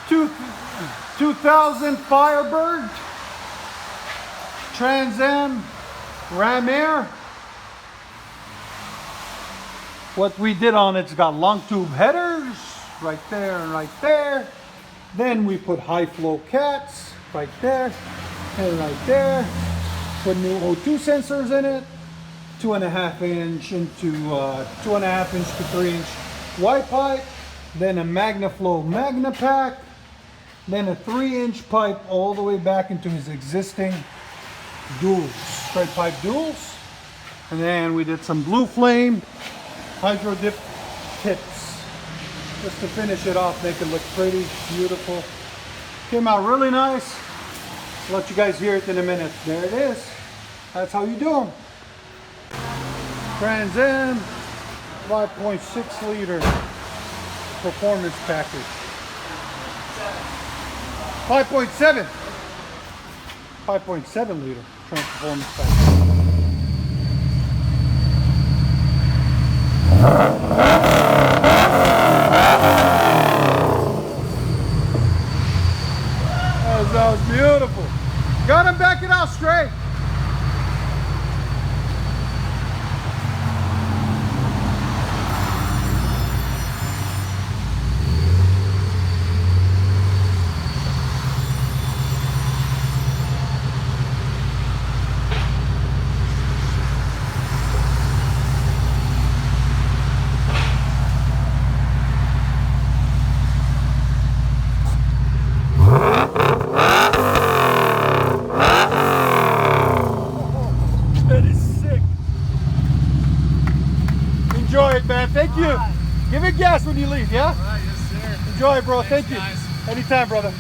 2000 Firebird Trans Am Ram Air. What we did on it's got long tube headers right there and right there. Then we put high flow cats right there and right there. Put new O2 sensors in it. 2.5 inch into 2.5 inch to 3 inch white pipe. Then a MagnaFlow MagnaPack. Then a 3-inch pipe all the way back into his existing duals, straight pipe duals. And then we did some blue flame hydro dip tips just to finish it off, make it look pretty, beautiful. Came out really nice. I'll let you guys hear it in a minute. There it is. That's how you do them. Trans Am 5.6 liter performance package. 5.7 liter performance package. That was beautiful. Got him back it out straight. Enjoy it, man. Thank you. Give it gas when you leave, yeah? All right, yes, sir. Enjoy it, bro. Thanks, Thank you. guys. Anytime, brother.